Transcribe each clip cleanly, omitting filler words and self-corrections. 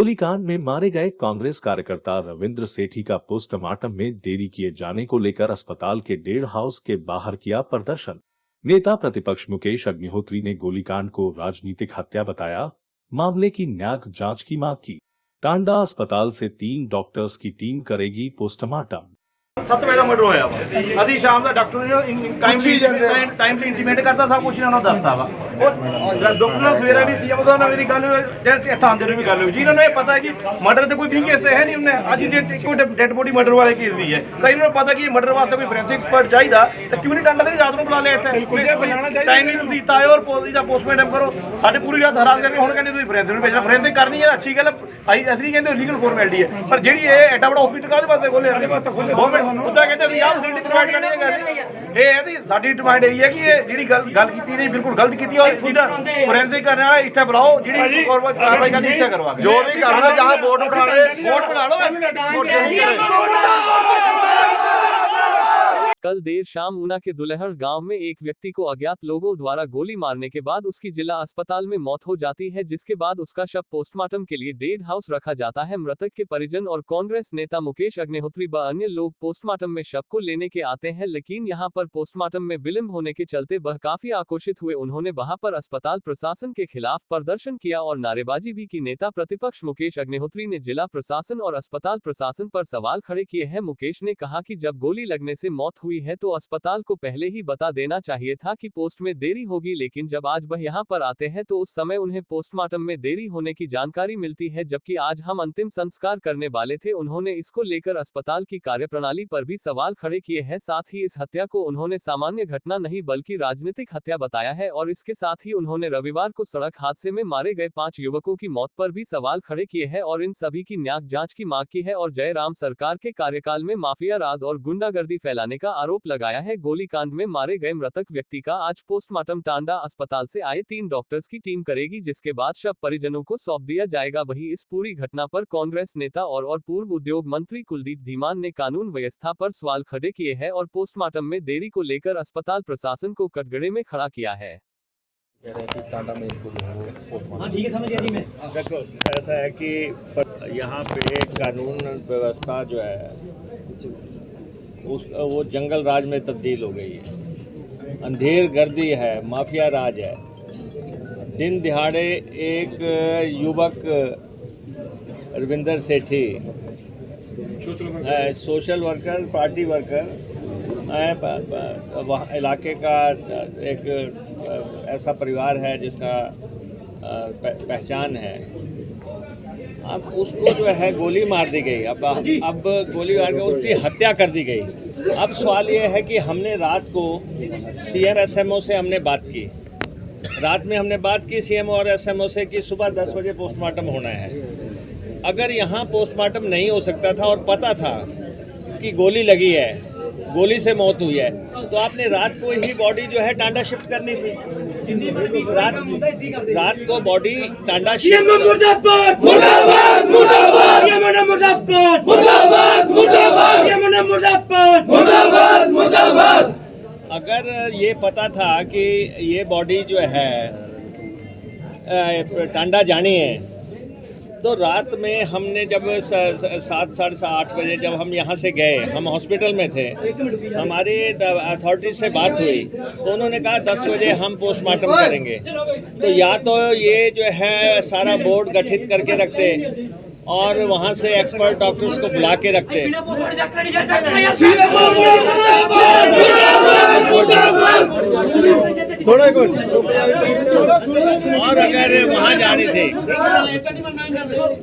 गोलीकांड में मारे गए कांग्रेस कार्यकर्ता रविंद्र सेठी का पोस्टमार्टम में देरी किए जाने को लेकर अस्पताल के डेढ़ हाउस के बाहर किया प्रदर्शन। नेता प्रतिपक्ष मुकेश अग्निहोत्री ने गोलीकांड को राजनीतिक हत्या बताया। मामले की न्यायिक जांच की मांग की। टांडा अस्पताल से 3 डॉक्टर्स की टीम करेगी पोस्टमार्टम। 7 ਵਜੇ ਦਾ ਮਰਡਰ ਹੋਇਆ ਵਾ। ਅਸੀਂ ਸ਼ਾਮ ਦਾ ਡਾਕਟਰ ਨੂੰ ਟਾਈਮਲੀ ਇੰਟੀਮੇਟ ਕਰਦਾ ਸਭ ਕੁਝ ਇਹਨਾਂ ਨੂੰ ਦੱਸਦਾ ਵਾ। ਉਹ ਡਾਕਟਰ ਨਾਲ ਸਵੇਰੇ ਵੀ ਸੀਐਮ ਦਾ ਨਾਲ ਮੇਰੀ ਗੱਲ ਹੋਈ, ਇੱਥੇ ਆਂਦੇ ਨੂੰ ਵੀ ਗੱਲ ਹੋਈ ਜੀ। ਇਹਨਾਂ ਨੂੰ ਇਹ ਪਤਾ ਹੈ ਕਿ ਮਰਡਰ ਤੇ ਕੋਈ ਵੀ ਕੇਸ ਤੇ ਹੈ ਨਹੀਂ। ਉਹਨੇ ਅੱਜ ਦੀ ਡੇਟ ਇੱਕੋ ਡੈਡ ਬੋਡੀ ਮਰਡਰ ਵਾਲੇ ਕੇਸ ਦੀ ਹੈ, ਤਾਂ ਇਹਨਾਂ ਨੂੰ ਪਤਾ ਕਿ ਮਰਡਰ ਵਾਸਤੇ ਕੋਈ ਫੋਰੈਂਸਿਕ ਐਕਸਪਰਟ ਚਾਹੀਦਾ, ਤਾਂ ਕਿਉਂ ਨਹੀਂ ਟਾਂਡਾ ਦੇ ਰਾਤ ਨੂੰ ਬੁਲਾ ਲਿਆ ਇੱਥੇ। ਟਾਈਮ ਨਹੀਂ ਦਿੱਤਾ ਹੈ ਔਰ ਇਹਦਾ ਪੋਸਟਮਾਰਟਮ ਕਰੋ। ਸਾਡੇ ਪੂਰੀ ਰਾਤ ਹਰਾਸ ਕਰਕੇ ਹੁਣ ਕਹਿੰਦੇ ਤੁਸੀਂ ਫੋਰੈਂਸਿਕ ਨੂੰ ਭੇਜਣਾ। ਫੋਰੈਂਸਿਕ ਕਰਨੀ ਹੈ, ਅੱਛੀ ਗੱਲ, ਅਸੀਂ ਕਹਿੰਦੇ ਲੀਗਲ ਫਾਰਮੈਲਿਟੀ ਹੈ, ਪਰ ਜਿਹੜੀ ਇਹ ਐਡਾ ਬੜਾ ਹਸਪੀਟਲ ਕਾਹਦੇ ਵਾਸਤੇ ਖੋਲ੍ਹਿਆ? ਉਦਾਂ ਕਹਿੰਦੇ ਅਸੀਂ ਆਹ ਫੈਸਿਲਿਟੀ ਪ੍ਰੋਵਾਈਡ ਕਰਨੀ ਹੈ। ਇਹ ਇਹਦੀ ਸਾਡੀ ਡਿਮਾਂਡ ਇਹ ਹੈ ਕਿ ਇਹ ਜਿਹੜੀ ਗੱਲ ਕੀਤੀ ਨਹੀਂ ਬਿਲਕੁਲ ਗਲਤ ਕੀਤੀ, ਔਰ ਜਿਹਦਾ ਫੋਰੈਂਸਿਕ ਕਰਨ ਵਾਲਾ ਇੱਥੇ ਬੁਲਾਓ, ਜਿਹੜੀ ਕਾਰਵਾਈ ਕਰਨੀ ਇੱਥੇ ਕਰਵਾ ਕੇ। ਜੋ ਵੀ ਕਰਨਾ ਜਹਾਂ ਵੋਟ ਉਠਾ ਲੈ, ਵੋਟ ਬਣਾ ਲਓ। कल देर शाम ऊना के दुलहर गांव में एक व्यक्ति को अज्ञात लोगों द्वारा गोली मारने के बाद उसकी जिला अस्पताल में मौत हो जाती है, जिसके बाद उसका शव पोस्टमार्टम के लिए डेढ़ हाउस रखा जाता है। मृतक के परिजन और कांग्रेस नेता मुकेश अग्निहोत्री व अन्य लोग पोस्टमार्टम में शव को लेने के आते हैं, लेकिन यहां पर पोस्टमार्टम में विलंब होने के चलते वह काफी आक्रोशित हुए। उन्होंने वहां पर अस्पताल प्रशासन के खिलाफ प्रदर्शन किया और नारेबाजी भी की। नेता प्रतिपक्ष मुकेश अग्निहोत्री ने जिला प्रशासन और अस्पताल प्रशासन पर सवाल खड़े किए हैं। मुकेश ने कहा कि जब गोली लगने से मौत हुई है तो अस्पताल को पहले ही बता देना चाहिए था कि पोस्ट में देरी होगी, लेकिन जब आज वह यहां पर आते हैं तो उस समय उन्हें पोस्टमार्टम में देरी होने की जानकारी मिलती है, जबकि आज हम अंतिम संस्कार करने वाले थे। उन्होंने इसको लेकर अस्पताल की कार्यप्रणाली पर भी सवाल खड़े किए हैं। साथ ही इस हत्या को उन्होंने सामान्य घटना नहीं बल्कि राजनीतिक हत्या बताया है, और इसके साथ ही उन्होंने रविवार को सड़क हादसे में मारे गए 5 युवकों की मौत पर भी सवाल खड़े किए हैं और इन सभी की न्यायिक जांच की मांग की है और जयराम सरकार के कार्यकाल में माफिया राज और गुंडागर्दी फैलाने का आरोप लगाया है। गोलीकांड में मारे गए मृतक व्यक्ति का आज पोस्टमार्टम टांडा अस्पताल से आए 3 डॉक्टर्स की टीम करेगी, जिसके बाद शव परिजनों को सौंप दिया जाएगा। वहीं इस पूरी घटना पर कांग्रेस नेता और पूर्व उद्योग मंत्री कुलदीप धीमान ने कानून व्यवस्था पर सवाल खड़े किए हैं और पोस्टमार्टम में देरी को लेकर अस्पताल प्रशासन को कटघरे में खड़ा किया है। देखो, ऐसा है कि यहाँ पे कानून व्यवस्था जो है वो जंगल राज में तब्दील हो गई है। अंधेर गर्दी है, माफिया राज है। दिन दिहाड़े एक युवक रविंद्र सेठी सोशल वर्कर, पार्टी वर्कर, वहाँ इलाके का एक ऐसा परिवार है जिसका पहचान है। अब उसको जो है गोली मार दी गई। अब गोली मार के उसकी हत्या कर दी गई। अब सवाल ये है कि हमने रात को सीएम एसएमओ से हमने बात की। रात में हमने बात की सीएम और एसएमओ से कि सुबह 10 बजे पोस्टमार्टम होना है। अगर यहाँ पोस्टमार्टम नहीं हो सकता था और पता था कि गोली लगी है, गोली से मौत हुई है, तो आपने रात को ही बॉडी जो है टांडा शिफ्ट करनी थी। रात को बॉडी टांडा शिफ्ट। अगर ये पता था कि ये बॉडी जो है टांडा जानी है, तो रात में हमने जब 7 साढ़े 8 बजे जब हम यहाँ से गए, हम हॉस्पिटल में थे, हमारी अथॉरिटी से बात हुई तो उन्होंने कहा 10 बजे हम पोस्टमार्टम करेंगे। तो या तो ये जो है सारा बोर्ड गठित करके रखते और वहाँ से एक्सपर्ट डॉक्टर्स को बुला के रखते। और अगर वहाँ जानी थी,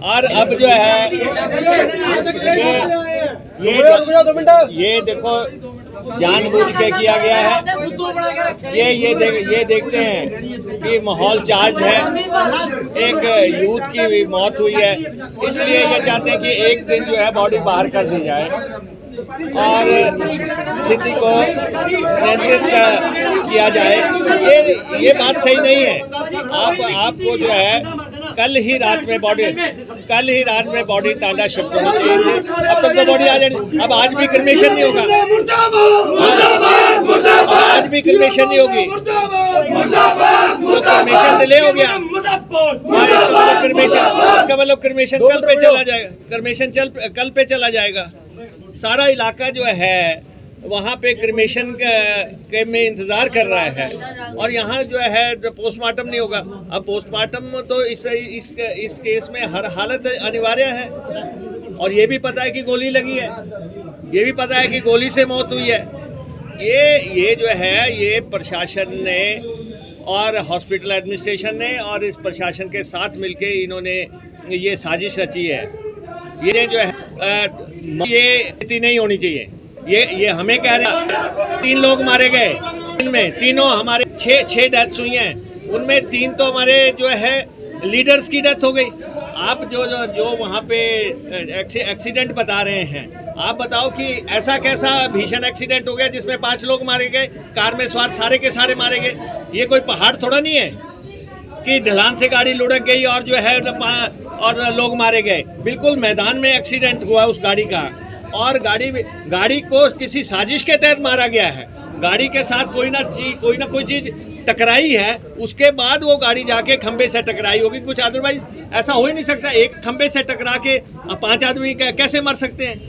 और अब जो है ये देखो जानबूझ के किया गया है। ये देखते हैं कि माहौल चार्ज है, एक यूथ की मौत हुई है, इसलिए ये चाहते हैं कि एक दिन जो है बॉडी बाहर कर दी जाए और स्थिति को नियंत्रित किया जाए। ये बात सही नहीं है। आपको जो है कल ही रात में बॉडी टांडा शिफ्ट होनी चाहिए थी। अब तक तो बॉडी आ जानी। अब आज भी क्रिमेशन नहीं होगा, आज भी क्रिमेशन नहीं होगी, क्रिमेशन डिले हो गया। इसका मतलब क्रिमेशन कल पे चला जाएगा, कल पे चला जाएगा। सारा इलाका जो है वहाँ पे क्रिमेशन के में इंतज़ार कर रहा है और यहाँ जो है पोस्टमार्टम नहीं होगा। अब पोस्टमार्टम तो इस केस में हर हालत अनिवार्य है और ये भी पता है कि गोली लगी है, ये भी पता है कि गोली से मौत हुई है। ये जो है ये प्रशासन ने और हॉस्पिटल एडमिनिस्ट्रेशन ने और इस प्रशासन के साथ मिलके इन्होंने ये साजिश रची है। ये जो है ये नीति नहीं होनी चाहिए। ये हमें कह रहे हैं 3 लोग मारे गए, इनमें तीनों हमारे 6 डेथ्स हुई हैं, उनमें 3 तो हमारे जो है लीडर्स की डेथ हो गई। आप जो वहाँ पे एक्सीडेंट बता रहे हैं, आप बताओ कि ऐसा कैसा भीषण एक्सीडेंट हो गया जिसमें 5 लोग मारे गए, कार में सवार सारे के सारे मारे गए। ये कोई पहाड़ थोड़ा नहीं है कि ढलान से गाड़ी लुढ़क गई और जो है और लोग मारे गए। बिल्कुल मैदान में एक्सीडेंट हुआ उस गाड़ी का और गाड़ी को किसी साजिश के तहत मारा गया है। गाड़ी के साथ कोई ना कोई चीज टकराई है, उसके बाद वो गाड़ी जाके खंबे से टकराई होगी। कुछ अदरवाइज ऐसा हो ही नहीं सकता। एक खंबे से टकरा के 5 आदमी कैसे मर सकते हैं?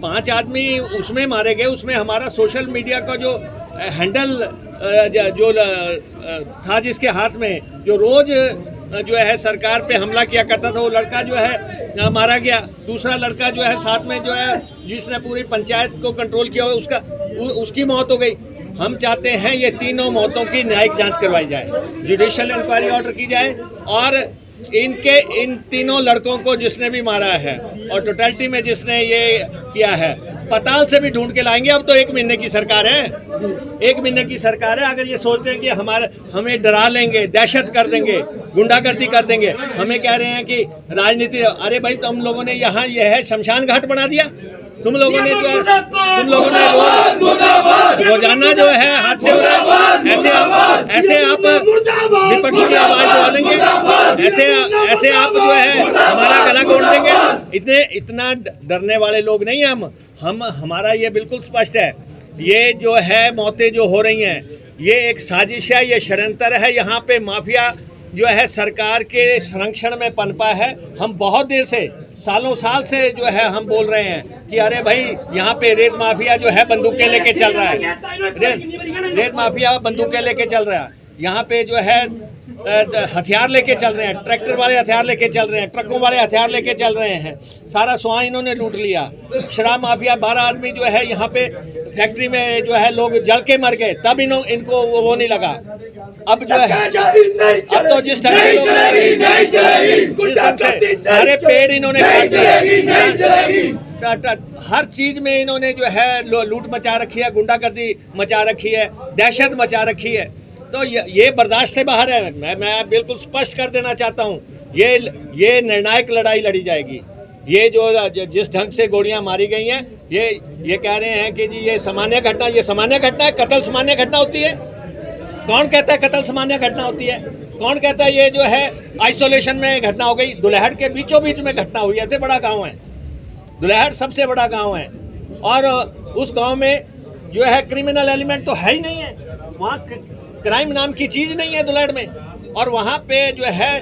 5 आदमी उसमें मारे गए। उसमें हमारा सोशल मीडिया का जो हैंडल जो था जिसके हाथ में, जो रोज जो है सरकार पे हमला किया करता था, वो लड़का जो है मारा गया। दूसरा लड़का जो है साथ में जो है जिसने पूरी पंचायत को कंट्रोल किया उसकी मौत हो गई। हम चाहते हैं ये तीनों मौतों की न्यायिक जांच करवाई जाए, जुडिशियल इंक्वायरी ऑर्डर की जाए और इन तीनों लड़कों को जिसने भी मारा है और टोटलिटी में जिसने ये किया है, पताल से भी ढूंढ के लाएंगे। अब तो 1 महीने की सरकार है, 1 महीने की सरकार है। अगर ये सोचते हैं कि हमें डरा लेंगे, दहशत कर देंगे, गुंडागर्दी कर देंगे, हमें कह रहे हैं कि राजनीति, अरे भाई तुम लोगों ने यहाँ ये है शमशान घाट बना दिया। तुम लोगों ने रोजाना जो है हादसे हो रहे हैं। ऐसे आप विपक्ष की आवाज उठाएंगे, ऐसे आप जो है हमारा गला घोट देंगे। इतना डरने वाले लोग नहीं हैं हम। हमारा ये बिल्कुल स्पष्ट है, ये जो है मौतें जो हो रही हैं ये एक साजिश है, ये षड्यंत्र है। यहाँ पे माफिया जो है सरकार के संरक्षण में पनपा है। हम बहुत देर से, सालों साल से जो है हम बोल रहे हैं कि अरे भाई यहाँ पे रेत माफिया जो है बंदूकें लेके चल रहा है, रेत माफिया बंदूकें लेके चल रहा है। यहाँ पे जो है हथियार लेके चल रहे हैं, ट्रैक्टर वाले हथियार लेके चल रहे हैं, ट्रकों वाले हथियार लेके चल रहे हैं। सारा स्वां इन्होंने लूट लिया। शराब माफिया 12 आदमी जो है यहाँ पे फैक्ट्री में जो है लोग जल के मर गए, तब इनको वो नहीं लगा। अब जो है अब तो जिस ढंग से सारे पेड़ इन्होंने काट दिए, हर चीज में इन्होंने जो है लूट मचा रखी है, गुंडागर्दी मचा रखी है, दहशत मचा रखी है। तो ये बर्दाश्त से बाहर है। मैं बिल्कुल स्पष्ट कर देना चाहता हूँ, ये निर्णायक लड़ाई लड़ी जाएगी। ये जो जिस ढंग से गोलियां मारी गई हैं, ये कह रहे हैं कि जी ये सामान्य घटना है। कत्ल सामान्य घटना होती है? कौन कहता है कत्ल सामान्य घटना होती है? कौन कहता है ये जो है आइसोलेशन में घटना हो गई? दुल्हड़ के बीचों बीच में घटना हुई है। बड़ा गाँव है दुल्हड़, सबसे बड़ा गाँव है और उस गाँव में जो है क्रिमिनल एलिमेंट तो है ही नहीं है। वहाँ क्राइम नाम की चीज नहीं है दुल्हड़ में, और वहाँ पे जो है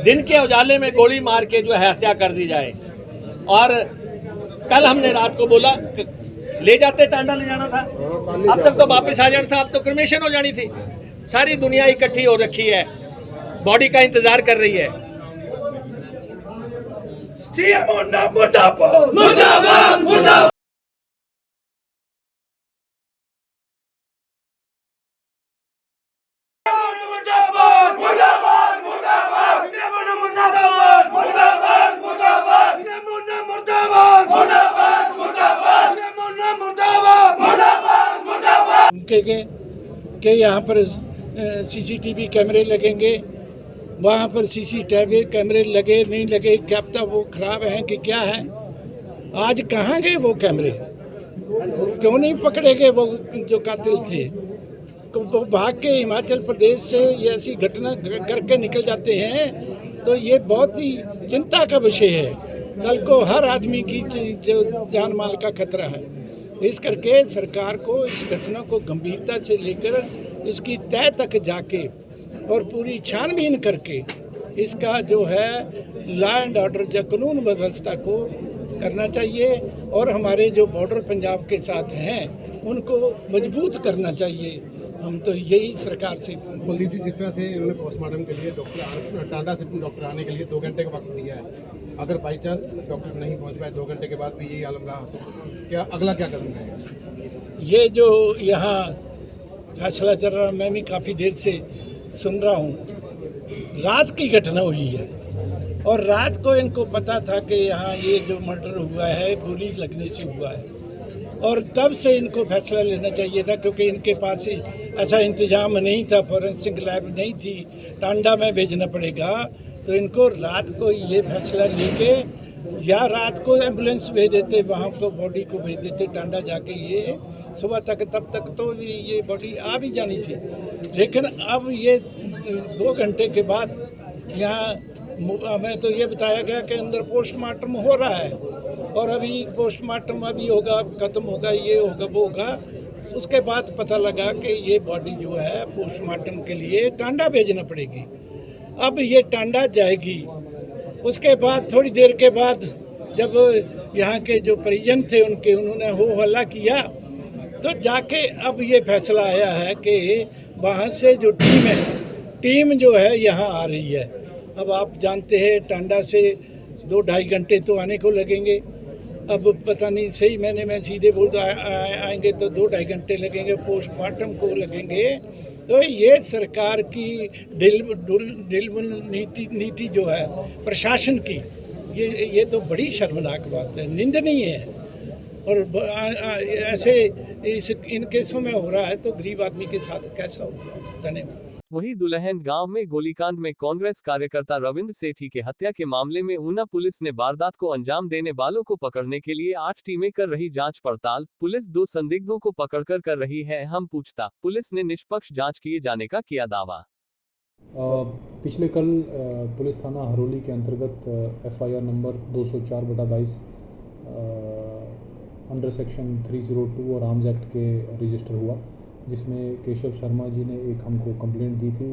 दिन के उजाले में गोली मार के जो है हत्या कर दी जाए। और कल हमने रात को बोला ले जाते, टांडा ले जाना था, अब तक तो वापस आ जाना था, अब तो क्रिमेशन हो जानी थी। सारी दुनिया इकट्ठी हो रखी है, बॉडी का इंतजार कर रही है। के यहाँ पर सीसीटीवी कैमरे लगेंगे, वहाँ पर सीसीटीवी कैमरे लगे नहीं लगे, क्या पता वो खराब हैं कि क्या है। आज कहाँ गए वो कैमरे? क्यों नहीं पकड़े गए वो जो कातिल थे? वो भाग के हिमाचल प्रदेश से ये ऐसी घटना करके निकल जाते हैं तो ये बहुत ही चिंता का विषय है। कल को हर आदमी की जो जान माल का खतरा है। इस करके सरकार को इस घटना को गंभीरता से लेकर इसकी तह तक जाके और पूरी छानबीन करके इसका जो है लॉ एंड ऑर्डर या कानून व्यवस्था को करना चाहिए और हमारे जो बॉर्डर पंजाब के साथ हैं उनको मजबूत करना चाहिए। हम तो यही सरकार से। कुलदीप जी, जिस तरह से इन्होंने पोस्टमार्टम के लिए डॉक्टर टांडा से डॉक्टर आने के लिए 2 घंटे का वक्त दिया है, अगर बाई चांस डॉक्टर नहीं पहुंच पाए 2 घंटे के बाद भी यही आलम रहा तो क्या अगला क्या कदम रहेगा? ये जो यहाँ फैसला चल रहा, मैं भी काफ़ी देर से सुन रहा हूँ। रात की घटना हुई है और रात को इनको पता था कि यहाँ ये जो मर्डर हुआ है गोली लगने से हुआ है और तब से इनको फैसला लेना चाहिए था, क्योंकि इनके पास ही ऐसा इंतजाम नहीं था, फॉरेंसिक लैब नहीं थी, टांडा में भेजना पड़ेगा। तो इनको रात को ये फैसला लेके या रात को एम्बुलेंस भेज देते, वहाँ को बॉडी को भेज देते टांडा जाके, ये सुबह तक तब तक तो ये बॉडी आ भी जानी थी। लेकिन अब ये 2 घंटे के बाद यहाँ हमें तो ये बताया गया कि अंदर पोस्टमार्टम हो रहा है और अभी पोस्टमार्टम अभी होगा, ख़त्म होगा, ये होगा, वो होगा। उसके बाद पता लगा कि ये बॉडी जो है पोस्टमार्टम के लिए टांडा भेजना पड़ेगी। अब ये टांडा जाएगी, उसके बाद थोड़ी देर के बाद जब यहाँ के जो परिजन थे उन्होंने हो हल्ला किया तो जाके अब ये फैसला आया है कि वहाँ से जो टीम जो है यहाँ आ रही है। अब आप जानते हैं टांडा से 2-2.5 घंटे तो आने को लगेंगे। अब पता नहीं सही मैंने मैं सीधे बोल दो आएंगे तो 2-2.5 घंटे लगेंगे, पोस्टमार्टम को लगेंगे। तो ये सरकार की ढिलमुल नीति जो है प्रशासन की, ये तो बड़ी शर्मनाक बात है, निंदनीय है। और ऐसे इन केसों में हो रहा है तो गरीब आदमी के साथ कैसा होगा? धन्यवाद। वहीं दुल्हन गांव में गोलीकांड में कांग्रेस कार्यकर्ता रविंद्र सेठी के हत्या के मामले में ऊना पुलिस ने वारदात को अंजाम देने वालों को पकड़ने के लिए 8 टीमें कर रही जांच पड़ताल। पुलिस 2 संदिग्धों को पकड़कर कर रही है अहम पूछताछ। पुलिस ने निष्पक्ष जांच किए जाने का किया दावा। पिछले कल पुलिस थाना हरोली के अंतर्गत FIR नंबर 204/22 अंडर सेक्शन 302 और आर्म्स एक्ट के रजिस्टर हुआ, जिसमें केशव शर्मा जी ने एक हमको कंप्लेंट दी थी।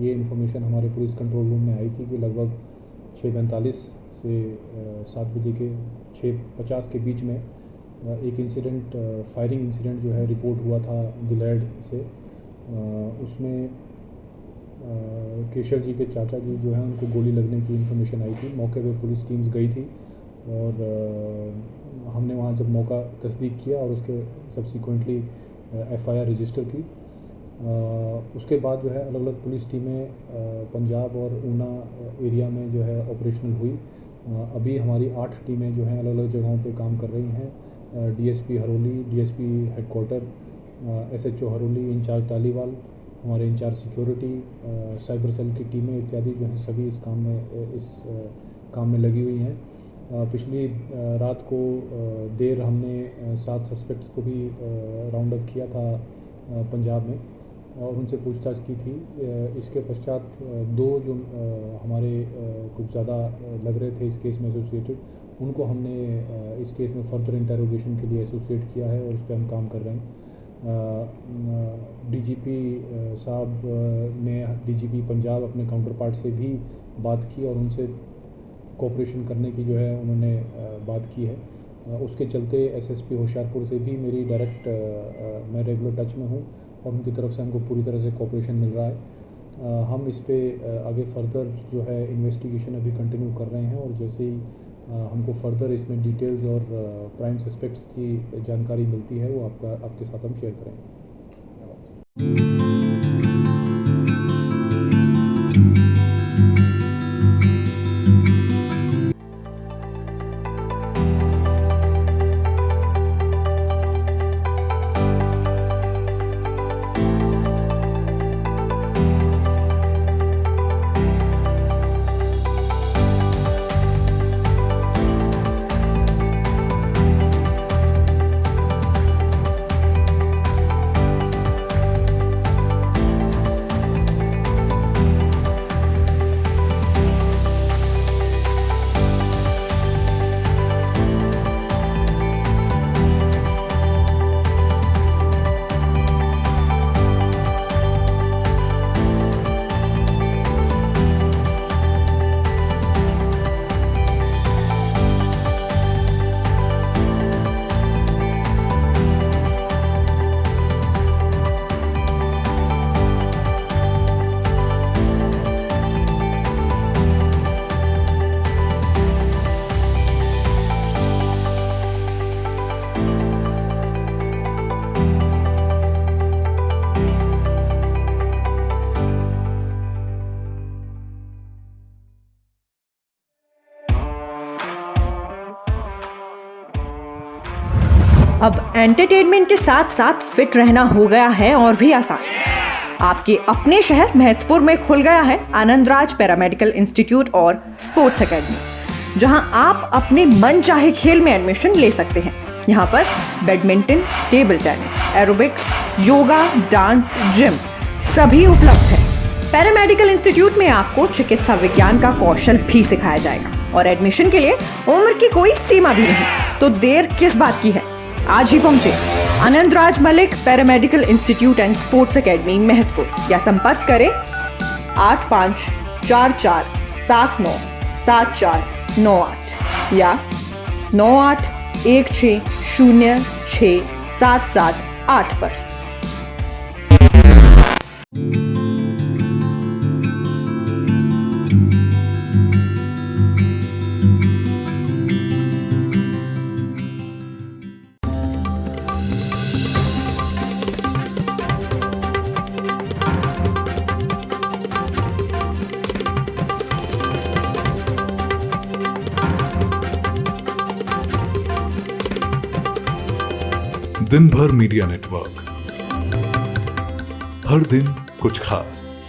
ये इन्फॉर्मेशन हमारे पुलिस कंट्रोल रूम में आई थी कि लगभग 6:45 से 7 बजे के 6:50 के बीच में एक इंसिडेंट, फायरिंग इंसिडेंट जो है रिपोर्ट हुआ था दुलैड से। उसमें केशव जी के चाचा जी जो हैं उनको गोली लगने की इन्फॉर्मेशन आई थी। मौके पे पुलिस टीम्स गई थी और हमने वहाँ जब मौका तस्दीक किया और उसके सब्सिक्वेंटली FIR रजिस्टर की। उसके बाद जो है अलग अलग पुलिस टीमें पंजाब और ऊना एरिया में जो है ऑपरेशनल हुई। अभी हमारी 8 टीमें जो हैं अलग अलग जगहों पे काम कर रही हैं। DSP Haroli, DSP headquarter, SHO Haroli, incharge Taliwal, हमारे इंचार्ज सिक्योरिटी, साइबर सेल की टीमें इत्यादि जो हैं सभी इस काम में लगी हुई हैं। पिछली रात को देर हमने 7 सस्पेक्ट्स को भी राउंड अप किया था पंजाब में और उनसे पूछताछ की थी। इसके पश्चात 2 जो हमारे कुछ ज़्यादा लग रहे थे इस केस में एसोसिएटेड, उनको हमने इस केस में फर्दर इंटेरोगेशन के लिए एसोसिएट किया है और उस पर हम काम कर रहे हैं। DGP साहब ने DGP पंजाब अपने काउंटर पार्ट से भी बात की और उनसे कोऑपरेशन करने की जो है उन्होंने बात की है। उसके चलते SSP होशियारपुर से भी मेरी डायरेक्ट मैं रेगुलर टच में हूँ और उनकी तरफ से हमको पूरी तरह से कोऑपरेशन मिल रहा है। हम इस पे आगे फर्दर जो है इन्वेस्टिगेशन अभी कंटिन्यू कर रहे हैं और जैसे ही हमको फर्दर इसमें डिटेल्स और प्राइम सस्पेक्ट्स की जानकारी मिलती है वो आपके साथ हम शेयर करेंगे। अब एंटरटेनमेंट के साथ साथ फिट रहना हो गया है और भी आसान। आपके अपने शहर महतपुर में खुल गया है आनंदराज पैरामेडिकल इंस्टीट्यूट और स्पोर्ट्स एकेडमी, जहां आप अपने मन चाहे खेल में एडमिशन ले सकते हैं। यहाँ पर badminton, table tennis, aerobics, yoga, dance, gym सभी उपलब्ध है। पैरामेडिकल इंस्टीट्यूट में आपको चिकित्सा विज्ञान का कौशल भी सिखाया जाएगा और एडमिशन के लिए उम्र की कोई सीमा भी नहीं। तो देर किस बात की है, आज ही पहुंचे Anandraj Malik paramedical institute and sports academy Mahatpur या संपर्क करें 8544797498 या 9816067778 पर। दिन भर मीडिया नेटवर्क, हर दिन कुछ खास।